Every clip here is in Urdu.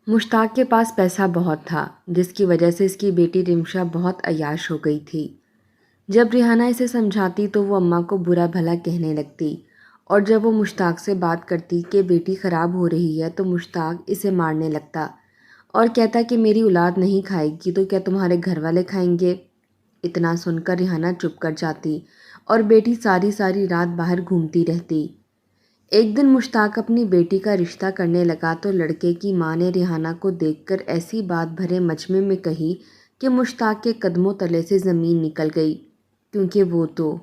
مشتاق کے پاس پیسہ بہت تھا، جس کی وجہ سے اس کی بیٹی رمشا بہت عیاش ہو گئی تھی۔ جب ریحانہ اسے سمجھاتی تو وہ اماں کو برا بھلا کہنے لگتی، اور جب وہ مشتاق سے بات کرتی کہ بیٹی خراب ہو رہی ہے تو مشتاق اسے مارنے لگتا اور کہتا کہ میری اولاد نہیں کھائے گی تو کیا تمہارے گھر والے کھائیں گے؟ اتنا سن کر ریحانہ چپ کر جاتی اور بیٹی ساری ساری رات باہر گھومتی رہتی۔ ایک دن مشتاق اپنی بیٹی کا رشتہ کرنے لگا تو لڑکے کی ماں نے ریحانہ کو دیکھ کر ایسی بات بھرے مجمع میں کہی کہ مشتاق کے قدموں تلے سے زمین نکل گئی، کیونکہ وہ تو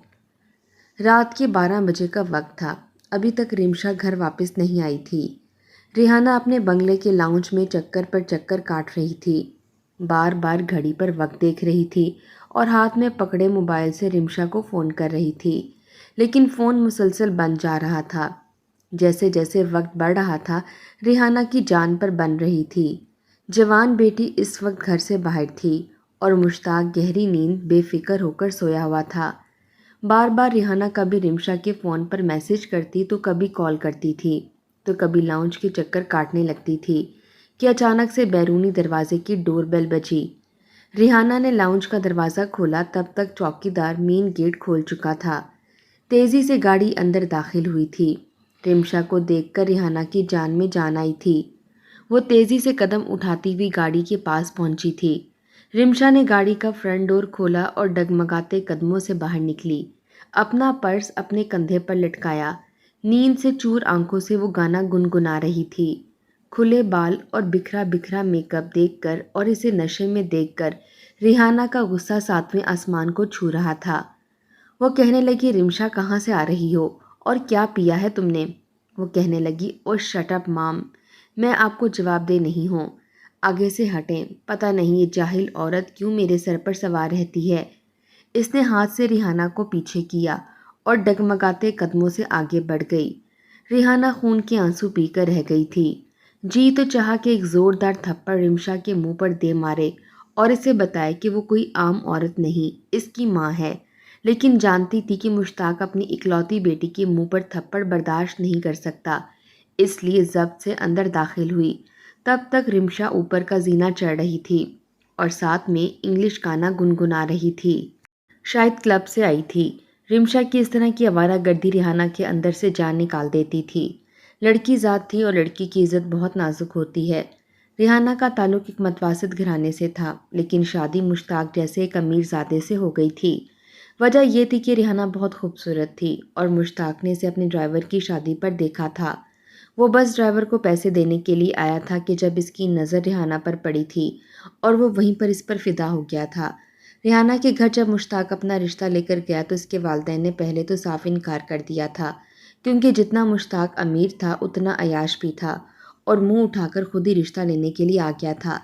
رات کے 12 بجے کا وقت تھا۔ ابھی تک رمشا گھر واپس نہیں آئی تھی۔ ریحانہ اپنے بنگلے کے لاؤنج میں چکر پر چکر کاٹ رہی تھی، بار بار گھڑی پر وقت دیکھ رہی تھی اور ہاتھ میں پکڑے موبائل سے رمشا کو فون کر رہی تھی، لیکن فون مسلسل بند جا رہا تھا۔ جیسے جیسے وقت بڑھ رہا تھا ریحانہ کی جان پر بن رہی تھی۔ جوان بیٹی اس وقت گھر سے باہر تھی اور مشتاق گہری نیند بے فکر ہو کر سویا ہوا تھا۔ بار بار ریحانہ کبھی رمشا کے فون پر میسج کرتی تو کبھی کال کرتی تھی تو کبھی لاؤنج کے چکر کاٹنے لگتی تھی کہ اچانک سے بیرونی دروازے کی ڈور بیل بجی۔ ریحانہ نے لاؤنج کا دروازہ کھولا، تب تک چوکیدار مین گیٹ کھول چکا تھا۔ تیزی سے گاڑی اندر داخل ہوئی تھی۔ رمشا کو دیکھ کر ریحانہ کی جان میں جان آئی تھی۔ وہ تیزی سے قدم اٹھاتی ہوئی گاڑی کے پاس پہنچی تھی۔ رمشا نے گاڑی کا فرنٹ ڈور کھولا اور ڈگمگاتے قدموں سے باہر نکلی، اپنا پرس اپنے کندھے پر لٹکایا۔ نیند سے چور آنکھوں سے وہ گانا گنگنا رہی تھی۔ کھلے بال اور بکھرا بکھرا میک اپ دیکھ کر اور اسے نشے میں دیکھ کر ریحانہ کا غصہ 7ویں آسمان کو چھو رہا تھا۔ وہ کہنے لگی، رمشا کہاں سے آ رہی ہو اور کیا پیا ہے تم نے؟ وہ کہنے لگی، او شٹ اپ مام، میں آپ کو جواب دہ نہیں ہوں، آگے سے ہٹیں، پتہ نہیں یہ جاہل عورت کیوں میرے سر پر سوار رہتی ہے۔ اس نے ہاتھ سے ریحانہ کو پیچھے کیا اور ڈگمگاتے قدموں سے آگے بڑھ گئی۔ ریحانہ خون کے آنسو پی کر رہ گئی تھی۔ جی تو چاہا کہ ایک زوردار تھپڑ رمشا کے منہ پر دے مارے اور اسے بتائے کہ وہ کوئی عام عورت نہیں، اس کی ماں ہے، لیکن جانتی تھی کہ مشتاق اپنی اکلوتی بیٹی کے منہ پر تھپڑ برداشت نہیں کر سکتا، اس لیے ضبط سے اندر داخل ہوئی۔ تب تک رمشا اوپر کا زینہ چڑھ رہی تھی اور ساتھ میں انگلش گانا گنگنا رہی تھی۔ شاید کلب سے آئی تھی۔ رمشا کی اس طرح کی آوارہ گردی ریحانہ کے اندر سے جان نکال دیتی تھی۔ لڑکی ذات تھی اور لڑکی کی عزت بہت نازک ہوتی ہے۔ ریحانہ کا تعلق ایک متوسط گھرانے سے تھا، لیکن شادی مشتاق جیسے ایک امیر زادے سے ہو گئی تھی۔ وجہ یہ تھی کہ ریحانہ بہت خوبصورت تھی اور مشتاق نے اسے اپنے ڈرائیور کی شادی پر دیکھا تھا۔ وہ بس ڈرائیور کو پیسے دینے کے لیے آیا تھا کہ جب اس کی نظر ریحانہ پر پڑی تھی اور وہ وہیں پر اس پر فدا ہو گیا تھا۔ ریحانہ کے گھر جب مشتاق اپنا رشتہ لے کر گیا تو اس کے والدین نے پہلے تو صاف انکار کر دیا تھا، کیونکہ جتنا مشتاق امیر تھا اتنا عیاش بھی تھا اور منہ اٹھا کر خود ہی رشتہ لینے کے لیے آ گیا تھا۔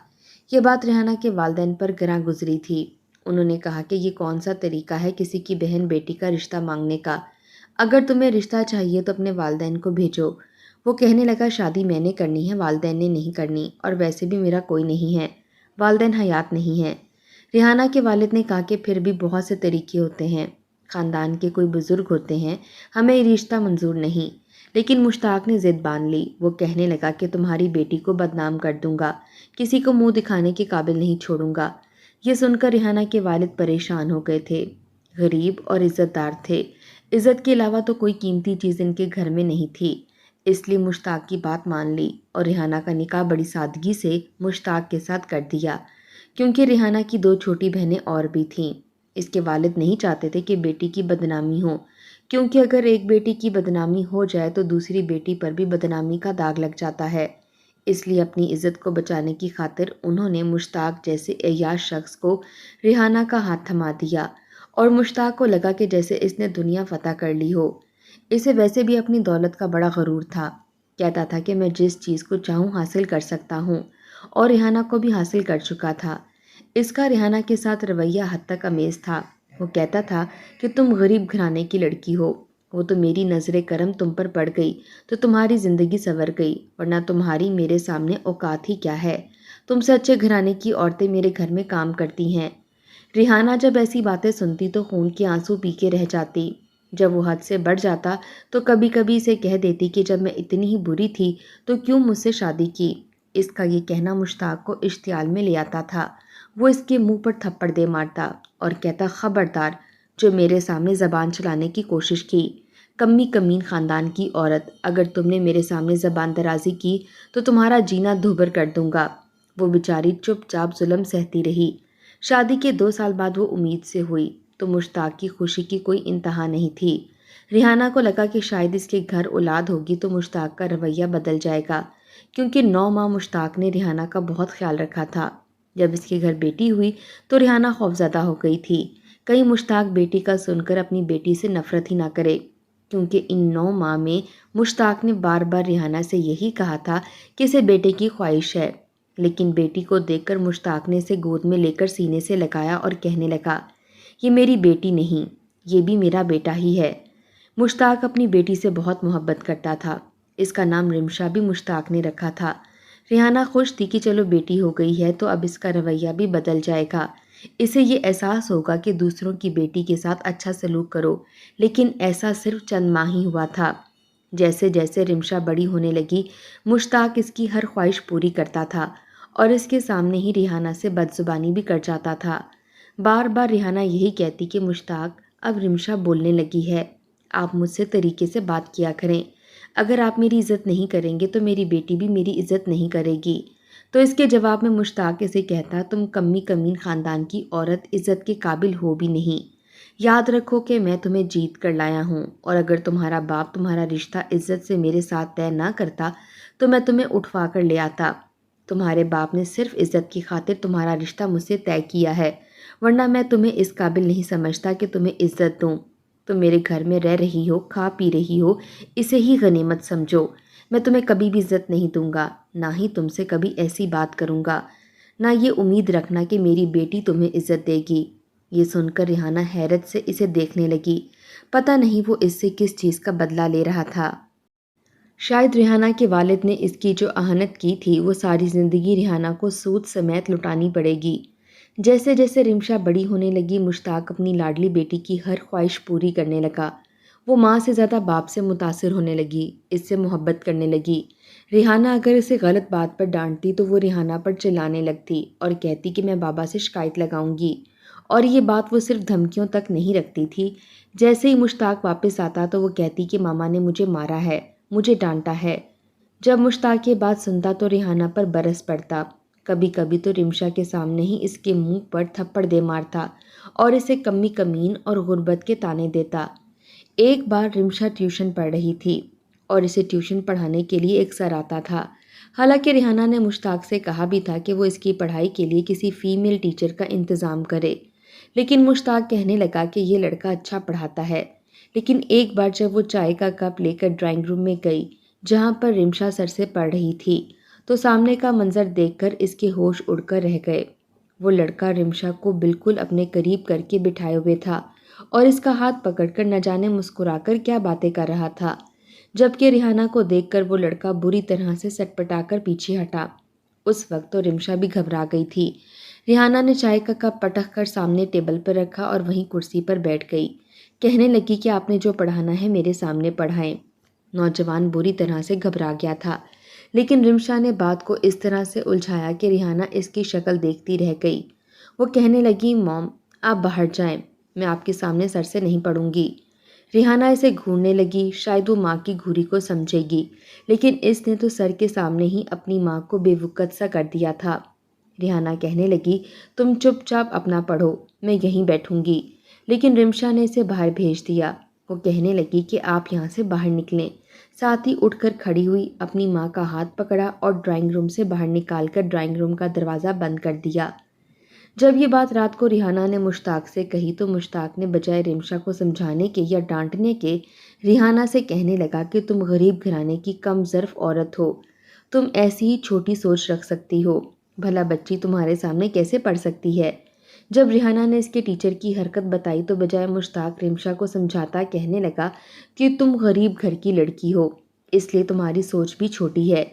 یہ بات ریحانہ کے والدین پر گراں گزری تھی۔ انہوں نے کہا کہ یہ کون سا طریقہ ہے کسی کی بہن بیٹی کا رشتہ مانگنے کا؟ اگر تمہیں رشتہ چاہیے تو اپنے والدین کو بھیجو۔ وہ کہنے لگا، شادی میں نے کرنی ہے، والدین نے نہیں کرنی، اور ویسے بھی میرا کوئی نہیں ہے، والدین حیات نہیں ہیں۔ ریحانہ کے والد نے کہا کہ پھر بھی بہت سے طریقے ہوتے ہیں، خاندان کے کوئی بزرگ ہوتے ہیں، ہمیں یہ رشتہ منظور نہیں۔ لیکن مشتاق نے ضد باندھ لی۔ وہ کہنے لگا کہ تمہاری بیٹی کو بدنام کر دوں گا، کسی کو منہ دکھانے کے قابل نہیں چھوڑوں گا۔ یہ سن کر ریحانہ کے والد پریشان ہو گئے تھے۔ غریب اور عزت دار تھے، عزت کے علاوہ تو کوئی قیمتی چیز ان کے گھر میں نہیں تھی، اس لیے مشتاق کی بات مان لی اور ریحانہ کا نکاح بڑی سادگی سے مشتاق کے ساتھ کر دیا، کیونکہ ریحانہ کی 2 چھوٹی بہنیں اور بھی تھیں۔ اس کے والد نہیں چاہتے تھے کہ بیٹی کی بدنامی ہو، کیونکہ اگر ایک بیٹی کی بدنامی ہو جائے تو دوسری بیٹی پر بھی بدنامی کا داغ لگ جاتا ہے۔ اس لیے اپنی عزت کو بچانے کی خاطر انہوں نے مشتاق جیسے عیاش شخص کو ریحانہ کا ہاتھ تھما دیا، اور مشتاق کو لگا کہ جیسے اس نے دنیا فتح کر لی ہو۔ اسے ویسے بھی اپنی دولت کا بڑا غرور تھا، کہتا تھا کہ میں جس چیز کو چاہوں حاصل کر سکتا ہوں، اور ریحانہ کو بھی حاصل کر چکا تھا۔ اس کا ریحانہ کے ساتھ رویہ حد تک امیز تھا۔ وہ کہتا تھا کہ تم غریب گھرانے کی لڑکی ہو، وہ تو میری نظر کرم تم پر پڑ گئی تو تمہاری زندگی سنور گئی، ورنہ تمہاری میرے سامنے اوقات ہی کیا ہے، تم سے اچھے گھرانے کی عورتیں میرے گھر میں کام کرتی ہیں۔ ریحانہ جب ایسی باتیں سنتی تو خون کے آنسو پی کے رہ جاتی۔ جب وہ حد سے بڑھ جاتا تو کبھی کبھی اسے کہہ دیتی کہ جب میں اتنی ہی بری تھی تو کیوں مجھ سے شادی کی، اس کا یہ کہنا مشتاق کو اشتعال میں لے آتا تھا۔ وہ اس کے منہ پر تھپڑ دے مارتا اور کہتا، خبردار جو میرے سامنے زبان چلانے کی کوشش کی، کمی کمین خاندان کی عورت، اگر تم نے میرے سامنے زبان درازی کی تو تمہارا جینا دھوبر کر دوں گا۔ وہ بیچاری چپ چاپ ظلم سہتی رہی۔ شادی کے 2 سال بعد وہ امید سے ہوئی تو مشتاق کی خوشی کی کوئی انتہا نہیں تھی۔ ریحانہ کو لگا کہ شاید اس کے گھر اولاد ہوگی تو مشتاق کا رویہ بدل جائے گا، کیونکہ 9 ماہ مشتاق نے ریحانہ کا بہت خیال رکھا تھا۔ جب اس کے گھر بیٹی ہوئی تو ریحانہ خوفزدہ ہو گئی تھی، کہیں مشتاق بیٹی کا سن کر اپنی بیٹی سے نفرت ہی نہ کرے، کیونکہ ان 9 ماہ میں مشتاق نے بار بار ریحانہ سے یہی کہا تھا کہ اسے بیٹے کی خواہش ہے۔ لیکن بیٹی کو دیکھ کر مشتاق نے اسے گود میں لے کر سینے سے لگایا اور کہنے لگا، یہ میری بیٹی نہیں، یہ بھی میرا بیٹا ہی ہے۔ مشتاق اپنی بیٹی سے بہت محبت کرتا تھا۔ اس کا نام رمشا بھی مشتاق نے رکھا تھا۔ ریحانہ خوش تھی کہ چلو بیٹی ہو گئی ہے تو اب اس کا رویہ بھی بدل جائے گا، اسے یہ احساس ہوگا کہ دوسروں کی بیٹی کے ساتھ اچھا سلوک کرو۔ لیکن ایسا صرف چند ماہ ہی ہوا تھا۔ جیسے جیسے رمشا بڑی ہونے لگی، مشتاق اس کی ہر خواہش پوری کرتا تھا اور اس کے سامنے ہی ریحانہ سے بدزبانی بھی کر جاتا تھا۔ بار بار ریحانہ یہی کہتی کہ مشتاق اب رمشا بولنے لگی ہے، آپ مجھ سے طریقے سے بات کیا کریں، اگر آپ میری عزت نہیں کریں گے تو میری بیٹی بھی میری عزت نہیں کرے گی۔ تو اس کے جواب میں مشتاق اسے کہتا، تم کمی کمین خاندان کی عورت عزت کے قابل ہو بھی نہیں۔ یاد رکھو کہ میں تمہیں جیت کر لایا ہوں، اور اگر تمہارا باپ تمہارا رشتہ عزت سے میرے ساتھ طے نہ کرتا تو میں تمہیں اٹھوا کر لے آتا۔ تمہارے باپ نے صرف عزت کی خاطر تمہارا رشتہ مجھ سے طے کیا ہے، ورنہ میں تمہیں اس قابل نہیں سمجھتا کہ تمہیں عزت دوں۔ تم میرے گھر میں رہ رہی ہو، کھا پی رہی ہو، اسے ہی غنیمت سمجھو۔ میں تمہیں کبھی بھی عزت نہیں دوں گا، نہ ہی تم سے کبھی ایسی بات کروں گا، نہ یہ امید رکھنا کہ میری بیٹی تمہیں عزت دے گی۔ یہ سن کر ریحانہ حیرت سے اسے دیکھنے لگی، پتہ نہیں وہ اس سے کس چیز کا بدلہ لے رہا تھا۔ شاید ریحانہ کے والد نے اس کی جو اہانت کی تھی وہ ساری زندگی ریحانہ کو سود سمیت لٹانی پڑے گی۔ جیسے جیسے رمشا بڑی ہونے لگی، مشتاق اپنی لاڈلی بیٹی کی ہر خواہش پوری کرنے لگا۔ وہ ماں سے زیادہ باپ سے متاثر ہونے لگی، اس سے محبت کرنے لگی۔ ریحانہ اگر اسے غلط بات پر ڈانٹتی تو وہ ریحانہ پر چلانے لگتی اور کہتی کہ میں بابا سے شکایت لگاؤں گی، اور یہ بات وہ صرف دھمکیوں تک نہیں رکھتی تھی۔ جیسے ہی مشتاق واپس آتا تو وہ کہتی کہ ماما نے مجھے مارا ہے، مجھے ڈانٹا ہے۔ جب مشتاق یہ بات سنتا تو ریحانہ پر برس پڑتا، کبھی کبھی تو رمشا کے سامنے ہی اس کے منہ پر تھپڑ دے مارتا اور اسے کمی کمین اور غربت کے طعنے دیتا۔ ایک بار رمشا ٹیوشن پڑھ رہی تھی اور اسے ٹیوشن پڑھانے کے لیے ایک سر آتا تھا۔ حالانکہ ریحانہ نے مشتاق سے کہا بھی تھا کہ وہ اس کی پڑھائی کے لیے کسی فیمیل ٹیچر کا انتظام کرے، لیکن مشتاق کہنے لگا کہ یہ لڑکا اچھا پڑھاتا ہے۔ لیکن ایک بار جب وہ چائے کا کپ لے کر ڈرائنگ روم میں گئی جہاں پر رمشا سر سے پڑھ رہی تھی تو سامنے کا منظر دیکھ کر اس کے ہوش اڑ کر رہ گئے۔ وہ لڑکا رمشا کو بالکل اپنے قریب کر کے بٹھائے ہوئے تھا اور اس کا ہاتھ پکڑ کر نہ جانے مسکرا کر کیا باتیں کر رہا تھا، جبکہ ریحانہ کو دیکھ کر وہ لڑکا بری طرح سے سٹپٹا کر پیچھے ہٹا۔ اس وقت تو رمشا بھی گھبرا گئی تھی۔ ریحانہ نے چائے کا کپ پٹک کر سامنے ٹیبل پر رکھا اور وہیں کرسی پر بیٹھ گئی، کہنے لگی کہ آپ نے جو پڑھانا ہے میرے سامنے پڑھائیں۔ نوجوان بری طرح سے گھبرا گیا تھا، لیکن رمشا نے بات کو اس طرح سے الجھایا کہ ریحانہ اس کی شکل دیکھتی رہ گئی۔ وہ کہنے لگی، موم آپ باہر جائیں، میں آپ کے سامنے سر سے نہیں پڑھوں گی۔ ریحانہ اسے گھورنے لگی، شاید وہ ماں کی گھوری کو سمجھے گی، لیکن اس نے تو سر کے سامنے ہی اپنی ماں کو بے وقت سا کر دیا تھا۔ ریحانہ کہنے لگی، تم چپ چاپ اپنا پڑھو، میں یہیں بیٹھوں گی، لیکن رمشا نے اسے باہر بھیج دیا۔ وہ کہنے لگی کہ آپ یہاں سے باہر نکلیں، ساتھ ہی اٹھ کر کھڑی ہوئی، اپنی ماں کا ہاتھ پکڑا اور ڈرائنگ روم سے باہر نکال کر ڈرائنگ روم کا دروازہ بند کر دیا۔ جب یہ بات رات کو ریحانہ نے مشتاق سے کہی تو مشتاق نے بجائے رمشا کو سمجھانے کے یا ڈانٹنے کے ریحانہ سے کہنے لگا کہ تم غریب گھرانے کی کم ظرف عورت ہو، تم ایسی ہی چھوٹی سوچ رکھ سکتی ہو، بھلا بچی تمہارے سامنے کیسے پڑھ سکتی ہے۔ جب ریحانہ نے اس کے ٹیچر کی حرکت بتائی تو بجائے مشتاق رمشا کو سمجھاتا کہنے لگا کہ تم غریب گھر کی لڑکی ہو، اس لیے تمہاری سوچ بھی چھوٹی ہے،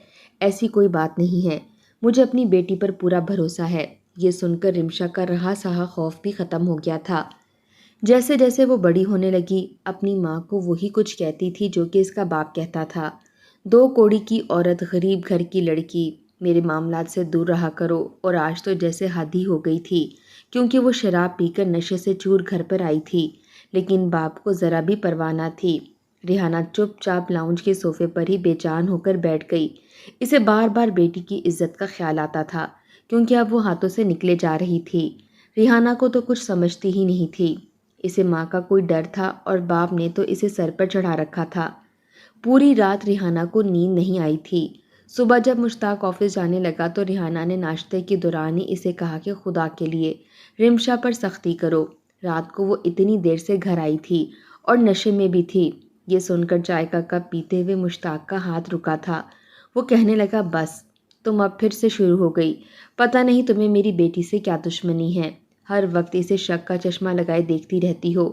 ایسی کوئی بات نہیں ہے، مجھے اپنی بیٹی پر پورا بھروسہ ہے۔ یہ سن کر رمشا کا رہا سہا خوف بھی ختم ہو گیا تھا۔ جیسے جیسے وہ بڑی ہونے لگی، اپنی ماں کو وہی کچھ کہتی تھی جو کہ اس کا باپ کہتا تھا، 2 کوڑی کی عورت، غریب گھر کی لڑکی، میرے معاملات سے دور رہا کرو۔ اور آج تو جیسے حد ہی ہو گئی تھی، کیونکہ وہ شراب پی کر نشے سے چور گھر پر آئی تھی، لیکن باپ کو ذرا بھی پرواہ نہ تھی۔ ریحانہ چپ چاپ لاؤنج کے صوفے پر ہی بے چین ہو کر بیٹھ گئی۔ اسے بار بار بیٹی کی عزت کا خیال آتا تھا، کیونکہ اب وہ ہاتھوں سے نکلے جا رہی تھی۔ ریحانہ کو تو کچھ سمجھتی ہی نہیں تھی۔ اسے ماں کا کوئی ڈر تھا اور باپ نے تو اسے سر پر چڑھا رکھا تھا۔ پوری رات ریحانہ کو نیند نہیں آئی تھی۔ صبح جب مشتاق آفس جانے لگا تو ریحانہ نے ناشتے کے دوران ہی اسے کہا کہ خدا کے لیے رمشا پر سختی کرو۔ رات کو وہ اتنی دیر سے گھر آئی تھی اور نشے میں بھی تھی۔ یہ سن کر چائے کا کپ پیتے ہوئے مشتاق کا ہاتھ رکا تھا۔ وہ کہنے لگا، بس تم اب پھر سے شروع ہو گئی۔ پتہ نہیں تمہیں میری بیٹی سے کیا دشمنی ہے، ہر وقت اسے شک کا چشمہ لگائے دیکھتی رہتی ہو۔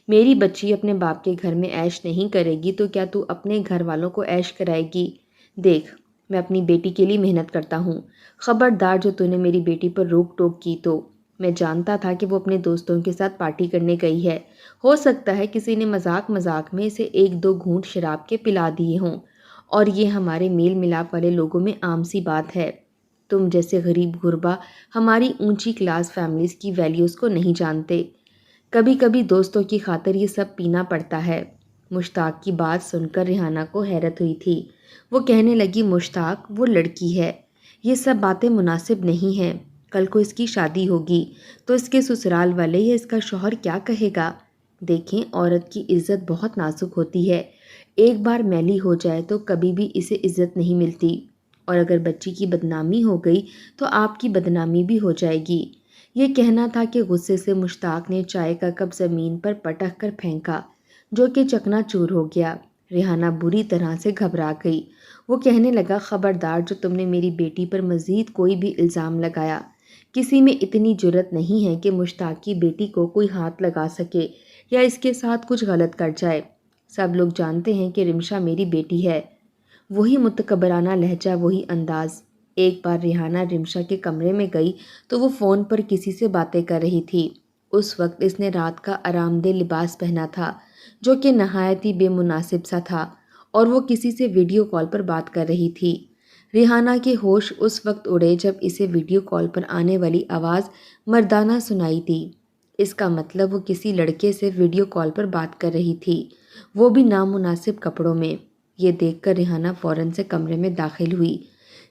میری بچی اپنے باپ کے گھر میں عیش نہیں کرے گی تو کیا تو اپنے گھر والوں کو عیش کرائے گی؟ دیکھ، میں اپنی بیٹی کے لیے محنت کرتا ہوں، خبردار جو تو نے میری بیٹی پر روک ٹوک کی تو۔ میں جانتا تھا کہ وہ اپنے دوستوں کے ساتھ پارٹی کرنے گئی ہے، ہو سکتا ہے کسی نے مذاق مذاق میں اسے ایک دو گھونٹ شراب کے پلا دیے ہوں، اور یہ ہمارے میل ملاپ والے لوگوں میں عام سی بات ہے۔ تم جیسے غریب غربا ہماری اونچی کلاس فیملیز کی ویلیوز کو نہیں جانتے۔ کبھی کبھی دوستوں کی خاطر یہ سب پینا پڑتا ہے۔ مشتاق کی بات سن کر ریحانہ کو حیرت ہوئی تھی۔ وہ کہنے لگی، مشتاق وہ لڑکی ہے، یہ سب باتیں مناسب نہیں ہیں۔ کل کو اس کی شادی ہوگی تو اس کے سسرال والے یا اس کا شوہر کیا کہے گا؟ دیکھیں، عورت کی عزت بہت نازک ہوتی ہے، ایک بار میلی ہو جائے تو کبھی بھی اسے عزت نہیں ملتی، اور اگر بچی کی بدنامی ہو گئی تو آپ کی بدنامی بھی ہو جائے گی۔ یہ کہنا تھا کہ غصے سے مشتاق نے چائے کا کپ زمین پر پٹک کر پھینکا، جو کہ چکنا چور ہو گیا۔ ریحانہ بری طرح سے گھبرا گئی۔ وہ کہنے لگا، خبردار جو تم نے میری بیٹی پر مزید کوئی بھی الزام لگایا۔ کسی میں اتنی جرت نہیں ہے کہ مشتاق کی بیٹی کو کوئی ہاتھ لگا سکے یا اس کے ساتھ کچھ غلط کر جائے۔ سب لوگ جانتے ہیں کہ رمشا میری بیٹی ہے۔ وہی متکبرانہ لہجہ، وہی انداز۔ ایک بار ریحانہ رمشا کے کمرے میں گئی تو وہ فون پر کسی سے باتیں کر رہی تھی۔ اس وقت اس نے رات کا آرام دہ لباس پہنا تھا، جو کہ نہایت ہی بے مناسب سا تھا، اور وہ کسی سے ویڈیو کال پر بات کر رہی تھی۔ ریحانہ کے ہوش اس وقت اڑے جب اسے ویڈیو کال پر آنے والی آواز مردانہ سنائی دی۔ اس کا مطلب وہ کسی لڑکے سے ویڈیو کال پر بات کر رہی تھی، وہ بھی نامناسب کپڑوں میں۔ یہ دیکھ کر ریحانہ فوراً سے کمرے میں داخل ہوئی۔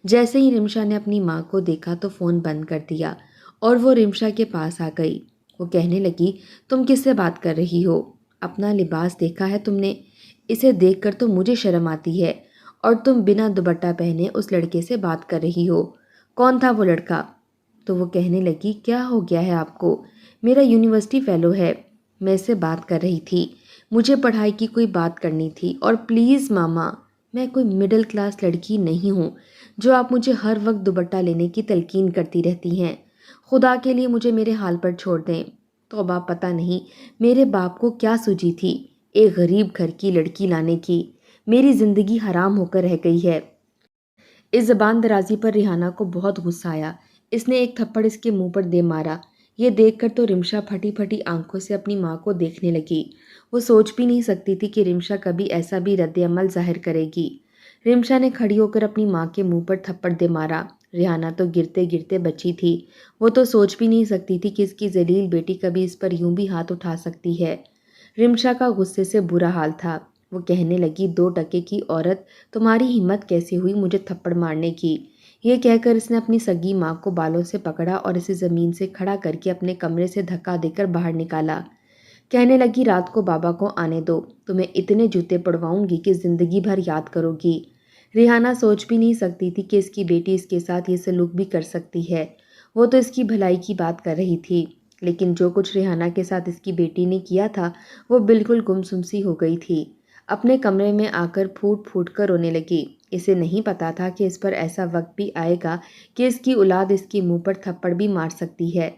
جیسے ہی رمشا نے اپنی ماں کو دیکھا تو فون بند کر دیا اور وہ رمشا کے پاس آ گئی۔ وہ کہنے لگی، تم کس سے بات کر رہی ہو؟ اپنا لباس دیکھا ہے تم نے؟ اسے دیکھ کر تو مجھے شرم آتی ہے، اور تم بنا دوپٹہ پہنے اس لڑکے سے بات کر رہی ہو۔ کون تھا وہ لڑکا؟ تو وہ کہنے لگی، کیا ہو گیا ہے آپ کو؟ میرا یونیورسٹی فیلو ہے، میں اس سے بات کر رہی تھی، مجھے پڑھائی کی کوئی بات کرنی تھی، اور پلیز ماما، میں کوئی مڈل کلاس لڑکی نہیں ہوں جو آپ مجھے ہر وقت دوپٹہ لینے کی تلقین کرتی رہتی ہیں۔ خدا کے لیے مجھے میرے حال پر چھوڑ دیں۔ توبہ، پتہ نہیں میرے باپ کو کیا سوجی تھی ایک غریب گھر کی لڑکی لانے کی۔ میری زندگی حرام ہو کر رہ گئی ہے۔ اس زبان درازی پر ریحانہ کو بہت غصہ آیا۔ اس نے ایک تھپڑ اس کے منہ پر دے مارا۔ یہ دیکھ کر تو رمشا پھٹی پھٹی آنکھوں سے اپنی ماں کو دیکھنے لگی۔ وہ سوچ بھی نہیں سکتی تھی کہ رمشا کبھی ایسا بھی رد عمل ظاہر کرے گی۔ رمشا نے کھڑی ہو کر اپنی ماں کے منہ پر تھپڑ دے مارا۔ ریحانہ تو گرتے گرتے بچی تھی، وہ تو سوچ بھی نہیں سکتی تھی کہ اس کی ذلیل بیٹی کبھی اس پر یوں بھی ہاتھ اٹھا سکتی ہے۔ رمشا کا غصے سے برا حال تھا۔ وہ کہنے لگی، 2 ٹکے کی عورت، تمہاری ہمت کیسے ہوئی مجھے تھپڑ مارنے کی؟ یہ کہہ کر اس نے اپنی سگی ماں کو بالوں سے پکڑا اور اسے زمین سے کھڑا کر کے اپنے کمرے سے دھکا دے کر باہر نکالا۔ کہنے لگی، رات کو بابا کو آنے دو، تمہیں اتنے جوتے پڑواؤں گی کہ زندگی بھر یاد کرو گی۔ ریحانہ سوچ بھی نہیں سکتی تھی کہ اس کی بیٹی اس کے ساتھ یہ سلوک بھی کر سکتی ہے۔ وہ تو اس کی بھلائی کی بات کر رہی تھی، لیکن جو کچھ ریحانہ کے ساتھ اس کی بیٹی نے کیا تھا وہ بالکل گمسم سی ہو گئی تھی۔ اپنے کمرے میں آ کر پھوٹ پھوٹ کر رونے لگی۔ اسے نہیں پتا تھا کہ اس پر ایسا وقت بھی آئے گا کہ اس کی اولاد اس کے منہ پر تھپڑ بھی مار سکتی ہے۔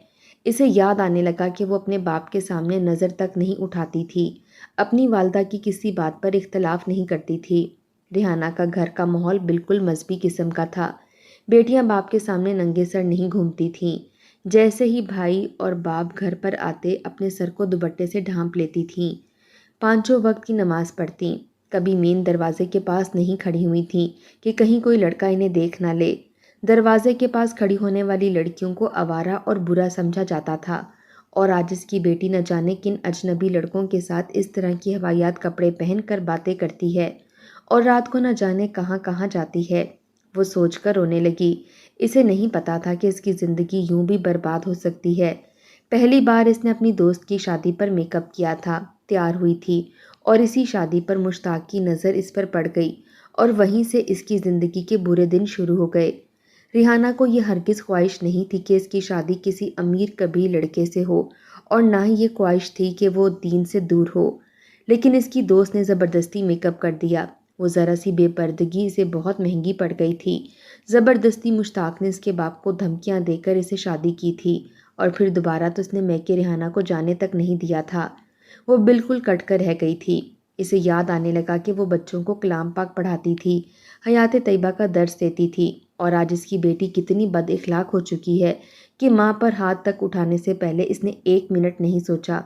اسے یاد آنے لگا کہ وہ اپنے باپ کے سامنے نظر تک نہیں اٹھاتی تھی، اپنی والدہ کی کسی بات پر اختلاف نہیں کرتی تھی۔ ریحانہ کا گھر کا ماحول بالکل مذہبی قسم کا تھا۔ بیٹیاں باپ کے سامنے ننگے سر نہیں گھومتی تھیں۔ جیسے ہی بھائی اور باپ گھر پر آتے اپنے سر کو دوپٹے سے ڈھانپ لیتی تھیں، 5 وقت کی نماز پڑھتیں، کبھی مین دروازے کے پاس نہیں کھڑی ہوئی تھیں کہ کہیں کوئی لڑکا انہیں دیکھ نہ لے۔ دروازے کے پاس کھڑی ہونے والی لڑکیوں کو آوارہ اور برا سمجھا جاتا تھا، اور آج اس کی بیٹی نہ جانے کن اجنبی لڑکوں کے ساتھ اس طرح کی ہوایات کپڑے پہن کر باتیں کرتی ہے اور رات کو نہ جانے کہاں کہاں جاتی ہے۔ وہ سوچ کر رونے لگی۔ اسے نہیں پتا تھا کہ اس کی زندگی یوں بھی برباد ہو سکتی ہے۔ پہلی بار اس نے اپنی دوست کی شادی پر میک اپ کیا تھا، تیار ہوئی تھی، اور اسی شادی پر مشتاق کی نظر اس پر پڑ گئی، اور وہیں سے اس کی زندگی کے برے دن شروع ہو گئے۔ ریحانہ کو یہ ہرگز خواہش نہیں تھی کہ اس کی شادی کسی امیر کبیر لڑکے سے ہو، اور نہ ہی یہ خواہش تھی کہ وہ دین سے دور ہو، لیکن اس کی دوست نے زبردستی میک اپ کر دیا۔ وہ ذرا سی بے پردگی اسے بہت مہنگی پڑ گئی تھی۔ زبردستی مشتاق نے اس کے باپ کو دھمکیاں دے کر اسے شادی کی تھی، اور پھر دوبارہ تو اس نے میکے ریحانہ کو جانے تک نہیں دیا تھا۔ وہ بالکل کٹ کر رہ گئی تھی۔ اسے یاد آنے لگا کہ وہ بچوں کو کلام پاک پڑھاتی تھی، حیات طیبہ کا درس دیتی تھی، اور آج اس کی بیٹی کتنی بد اخلاق ہو چکی ہے کہ ماں پر ہاتھ تک اٹھانے سے پہلے اس نے 1 منٹ نہیں سوچا۔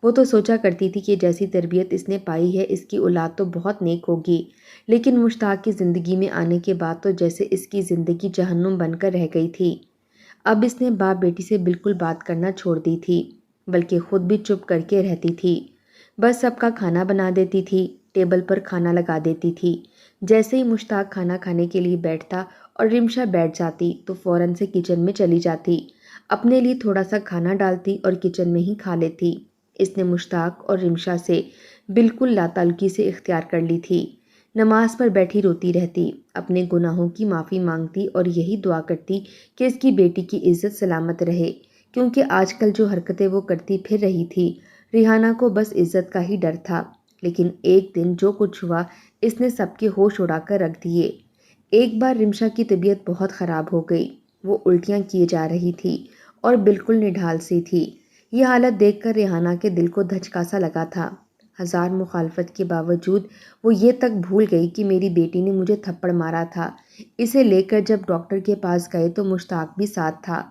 وہ تو سوچا کرتی تھی کہ جیسی تربیت اس نے پائی ہے اس کی اولاد تو بہت نیک ہوگی، لیکن مشتاق کی زندگی میں آنے کے بعد تو جیسے اس کی زندگی جہنم بن کر رہ گئی تھی۔ اب اس نے باپ بیٹی سے بالکل بات کرنا چھوڑ دی تھی، بلکہ خود بھی چپ کر کے رہتی تھی۔ بس سب کا کھانا بنا دیتی تھی، ٹیبل پر کھانا لگا دیتی تھی۔ جیسے ہی مشتاق کھانا کھانے کے لیے بیٹھتا اور رمشا بیٹھ جاتی تو فوراً سے کچن میں چلی جاتی، اپنے لیے تھوڑا سا کھانا ڈالتی اور کچن میں ہی کھا لیتی۔ اس نے مشتاق اور رمشا سے بالکل لاتعلقی سے اختیار کر لی تھی۔ نماز پر بیٹھی روتی رہتی، اپنے گناہوں کی معافی مانگتی اور یہی دعا کرتی کہ اس کی بیٹی کی عزت سلامت رہے، کیونکہ آج کل جو حرکتیں وہ کرتی پھر رہی تھی، ریحانہ کو بس عزت کا ہی ڈر تھا۔ لیکن ایک دن جو کچھ ہوا اس نے سب کے ہوش اڑا کر رکھ دیے۔ ایک بار رمشا کی طبیعت بہت خراب ہو گئی، وہ الٹیاں کیے جا رہی تھی اور بالکل نڈھال سی تھی۔ یہ حالت دیکھ کر ریحانہ کے دل کو دھچکا سا لگا تھا۔ ہزار مخالفت کے باوجود وہ یہ تک بھول گئی کہ میری بیٹی نے مجھے تھپڑ مارا تھا۔ اسے لے کر جب ڈاکٹر کے پاس گئے تو مشتاق بھی ساتھ تھا،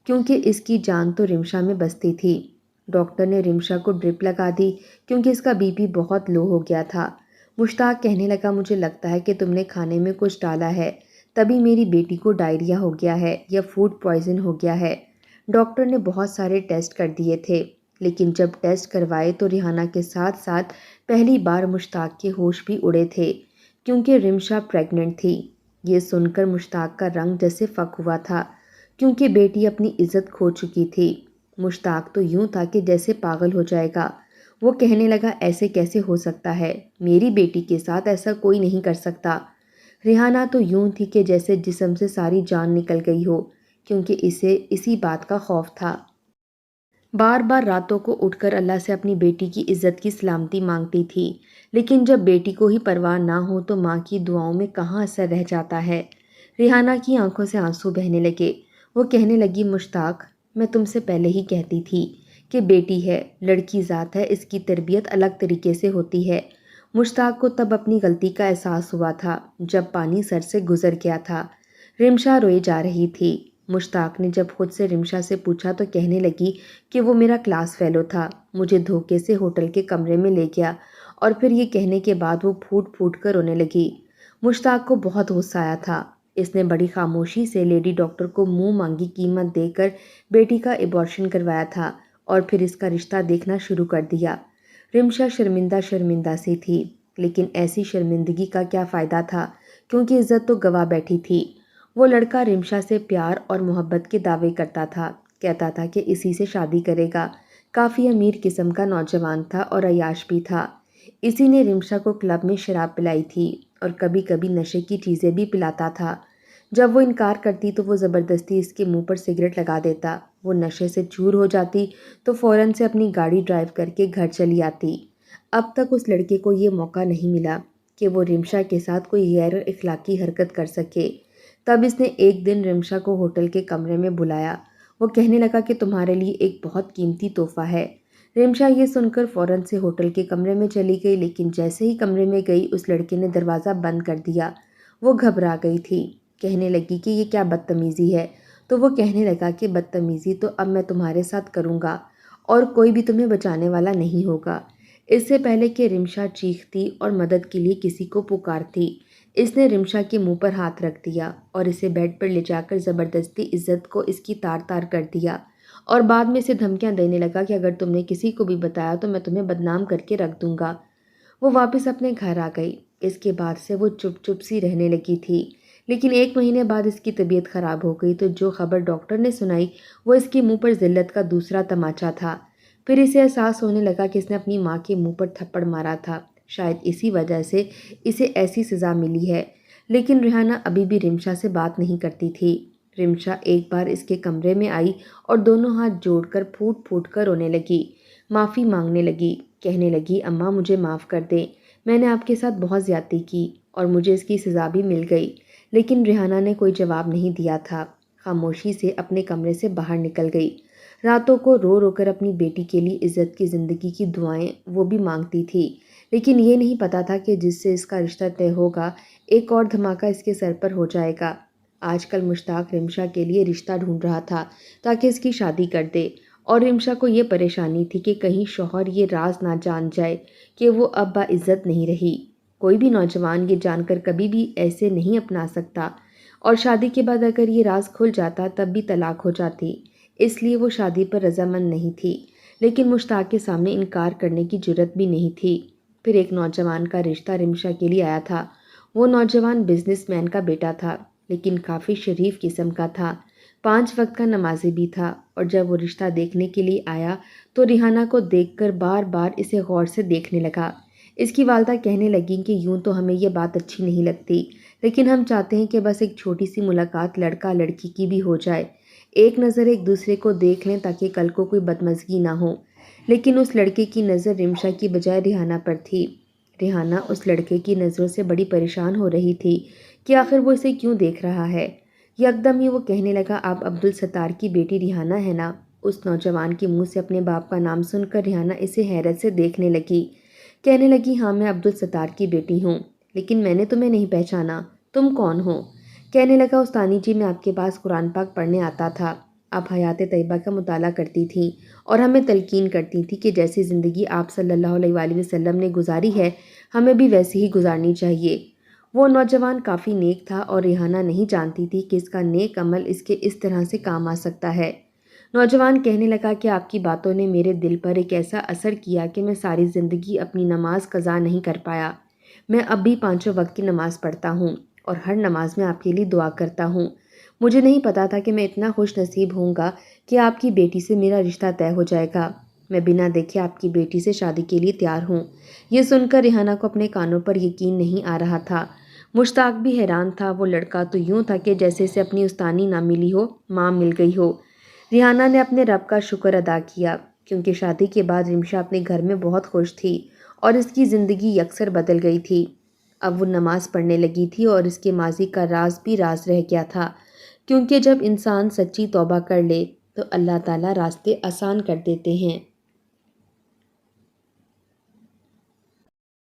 کیونکہ اس کی جان تو رمشا میں بستی تھی۔ ڈاکٹر نے رمشا کو ڈرپ لگا دی کیونکہ اس کا بی پی بہت لو ہو گیا تھا۔ مشتاق کہنے لگا مجھے لگتا ہے کہ تم نے کھانے میں کچھ ڈالا ہے، تبھی میری بیٹی کو ڈائریا ہو گیا ہے یا فوڈ پوائزن ہو گیا ہے۔ ڈاکٹر نے بہت سارے ٹیسٹ کر دیے تھے، لیکن جب ٹیسٹ کروائے تو ریحانہ کے ساتھ ساتھ پہلی بار مشتاق کے ہوش بھی اڑے تھے، کیونکہ رمشا پریگننٹ تھی۔ یہ سن کر مشتاق کا رنگ جیسے فک ہوا تھا، کیونکہ بیٹی اپنی عزت کھو چکی تھی۔ مشتاق تو یوں تھا کہ جیسے پاگل ہو جائے گا۔ وہ کہنے لگا ایسے کیسے ہو سکتا ہے، میری بیٹی کے ساتھ ایسا کوئی نہیں کر سکتا۔ ریحانہ تو یوں تھی کہ جیسے جسم سے ساری جان نکل گئی ہو، کیونکہ اسے اسی بات کا خوف تھا۔ بار بار راتوں کو اٹھ کر اللہ سے اپنی بیٹی کی عزت کی سلامتی مانگتی تھی، لیکن جب بیٹی کو ہی پرواہ نہ ہو تو ماں کی دعاؤں میں کہاں اثر رہ جاتا ہے۔ ریحانہ کی آنکھوں سے آنسو بہنے لگے۔ وہ کہنے لگی مشتاق، میں تم سے پہلے ہی کہتی تھی کہ بیٹی ہے، لڑکی ذات ہے، اس کی تربیت الگ طریقے سے ہوتی ہے۔ مشتاق کو تب اپنی غلطی کا احساس ہوا تھا جب پانی سر سے گزر گیا تھا۔ رمشا روئے جا رہی تھی۔ مشتاق نے جب خود سے رمشا سے پوچھا تو کہنے لگی کہ وہ میرا کلاس فیلو تھا، مجھے دھوکے سے ہوٹل کے کمرے میں لے گیا، اور پھر یہ کہنے کے بعد وہ پھوٹ پھوٹ کر رونے لگی۔ مشتاق کو بہت غصہ آیا تھا۔ اس نے بڑی خاموشی سے لیڈی ڈاکٹر کو منہ مانگی قیمت دے کر بیٹی کا ابارشن کروایا تھا، اور پھر اس کا رشتہ دیکھنا شروع کر دیا۔ رمشا شرمندہ شرمندہ سی تھی، لیکن ایسی شرمندگی کا کیا فائدہ تھا، کیونکہ عزت تو گوا بیٹھی تھی۔ وہ لڑکا رمشا سے پیار اور محبت کے دعوے کرتا تھا، کہتا تھا کہ اسی سے شادی کرے گا۔ کافی امیر قسم کا نوجوان تھا اور عیاش بھی تھا۔ اسی نے رمشا کو کلب میں شراب پلائی تھی اور کبھی کبھی نشے کی چیزیں بھی پلاتا تھا۔ جب وہ انکار کرتی تو وہ زبردستی اس کے منہ پر سگریٹ لگا دیتا۔ وہ نشے سے چور ہو جاتی تو فوراً سے اپنی گاڑی ڈرائیو کر کے گھر چلی آتی۔ اب تک اس لڑکے کو یہ موقع نہیں ملا کہ وہ رمشا کے ساتھ کوئی غیر اخلاقی حرکت کر سکے۔ تب اس نے ایک دن رمشا کو ہوٹل کے کمرے میں بلایا۔ وہ کہنے لگا کہ تمہارے لیے ایک بہت قیمتی تحفہ ہے۔ رمشا یہ سن کر فوراً سے ہوٹل کے کمرے میں چلی گئی، لیکن جیسے ہی کمرے میں گئی اس لڑکے نے دروازہ بند کر دیا۔ وہ گھبرا گئی تھی، کہنے لگی کہ یہ کیا بدتمیزی ہے۔ تو وہ کہنے لگا کہ بدتمیزی تو اب میں تمہارے ساتھ کروں گا اور کوئی بھی تمہیں بچانے والا نہیں ہوگا۔ اس سے پہلے کہ رمشا چیختی اور مدد کے لیے کسی کو پکارتی، اس نے رمشا کے منہ پر ہاتھ رکھ دیا اور اسے بیڈ پر لے جا کر زبردستی عزت کو اس کی تار تار کر دیا اور بعد میں اسے دھمکیاں دینے لگا کہ اگر تم نے کسی کو بھی بتایا تو میں تمہیں بدنام کر کے رکھ دوں گا۔ وہ واپس اپنے گھر آ گئی۔ اس کے بعد سے وہ چپ چپ سی رہنے لگی تھی، لیکن 1 مہینے بعد اس کی طبیعت خراب ہو گئی تو جو خبر ڈاکٹر نے سنائی وہ اس کے منہ پر ذلت کا دوسرا تماچا تھا۔ پھر اسے احساس ہونے لگا کہ اس نے اپنی ماں کے منہ پر تھپڑ مارا تھا، شاید اسی وجہ سے اسے ایسی سزا ملی ہے۔ لیکن ریحانہ ابھی بھی رمشا سے بات نہیں کرتی تھی۔ رمشا ایک بار اس کے کمرے میں آئی اور دونوں ہاتھ جوڑ کر پھوٹ پھوٹ کر رونے لگی، معافی مانگنے لگی، کہنے لگی اماں مجھے معاف کر دیں، میں نے آپ کے ساتھ بہت زیادتی کی اور مجھے اس کی سزا بھی مل گئی۔ لیکن ریحانہ نے کوئی جواب نہیں دیا تھا، خاموشی سے اپنے کمرے سے باہر نکل گئی۔ راتوں کو رو رو کر اپنی بیٹی کے لیے عزت کی زندگی کی دعائیں وہ بھی مانگتی تھی، لیکن یہ نہیں پتا تھا کہ جس سے اس کا رشتہ طے ہوگا ایک اور دھماکہ اس کے سر پر ہو جائے گا۔ آج کل مشتاق رمشا کے لیے رشتہ ڈھونڈ رہا تھا تاکہ اس کی شادی کر دے، اور رمشا کو یہ پریشانی تھی کہ کہیں شوہر یہ راز نہ جان جائے کہ وہ اب باعزت نہیں رہی۔ کوئی بھی نوجوان یہ جان کر کبھی بھی ایسے نہیں اپنا سکتا، اور شادی کے بعد اگر یہ راز کھل جاتا تب بھی طلاق ہو جاتی، اس لیے وہ شادی پر رضامند نہیں تھی، لیکن مشتاق کے سامنے انکار کرنے کی جرت بھی نہیں تھی۔ پھر ایک نوجوان کا رشتہ رمشا کے لیے آیا تھا۔ وہ نوجوان بزنس مین کا بیٹا تھا، لیکن کافی شریف قسم کا تھا، 5 وقت کا نمازی بھی تھا، اور جب وہ رشتہ دیکھنے کے لیے آیا تو ریحانہ کو دیکھ کر بار بار اسے غور سے دیکھنے لگا۔ اس کی والدہ کہنے لگیں کہ یوں تو ہمیں یہ بات اچھی نہیں لگتی، لیکن ہم چاہتے ہیں کہ بس ایک چھوٹی سی ملاقات لڑکا لڑکی کی بھی ہو جائے، ایک نظر ایک دوسرے کو دیکھ لیں تاکہ کل کو کوئی بدمزگی نہ ہو۔ لیکن اس لڑکے کی نظر رمشا کی بجائے ریحانہ پر تھی۔ ریحانہ اس لڑکے کی نظروں سے بڑی پریشان ہو رہی تھی کہ آخر وہ اسے کیوں دیکھ رہا ہے۔ یکدم ہی وہ کہنے لگا آپ عبدالستار کی بیٹی ریحانہ ہے نا؟ اس نوجوان کے منہ سے اپنے باپ کا نام سن کر ریحانہ اسے حیرت سے دیکھنے لگی، کہنے لگی ہاں میں عبدالستار کی بیٹی ہوں، لیکن میں نے تمہیں نہیں پہچانا، تم کون ہو؟ کہنے لگا استانی جی میں آپ کے پاس قرآن پاک پڑھنے آتا تھا، آپ حیات طیبہ کا مطالعہ کرتی تھیں اور ہمیں تلقین کرتی تھی کہ جیسی زندگی آپ صلی اللہ علیہ وآلہ وسلم نے گزاری ہے ہمیں بھی ویسی ہی گزارنی چاہیے۔ وہ نوجوان کافی نیک تھا اور ریحانہ نہیں جانتی تھی کہ اس کا نیک عمل اس کے اس طرح سے کام آ سکتا ہے۔ نوجوان کہنے لگا کہ آپ کی باتوں نے میرے دل پر ایک ایسا اثر کیا کہ میں ساری زندگی اپنی نماز قضا نہیں کر پایا۔ میں اب بھی 5 وقت کی نماز پڑھتا ہوں اور ہر نماز میں آپ کے لیے دعا کرتا ہوں۔ مجھے نہیں پتا تھا کہ میں اتنا خوش نصیب ہوں گا کہ آپ کی بیٹی سے میرا رشتہ طے ہو جائے گا۔ میں بنا دیکھے آپ کی بیٹی سے شادی کے لیے تیار ہوں۔ یہ سن کر ریحانہ کو اپنے کانوں پر یقین نہیں آ رہا تھا۔ مشتاق بھی حیران تھا، وہ لڑکا تو یوں تھا کہ جیسے اسے اپنی استانی نہ ملی ہو، ماں مل گئی ہو۔ ریحانہ نے اپنے رب کا شکر ادا کیا، کیونکہ شادی کے بعد رمشا اپنے گھر میں بہت خوش تھی اور اس کی زندگی یکسر بدل گئی تھی۔ اب وہ نماز پڑھنے لگی تھی اور اس کے ماضی کا راز بھی راز رہ گیا تھا، کیونکہ جب انسان سچی توبہ کر لے تو اللہ تعالیٰ راستے آسان کر دیتے ہیں۔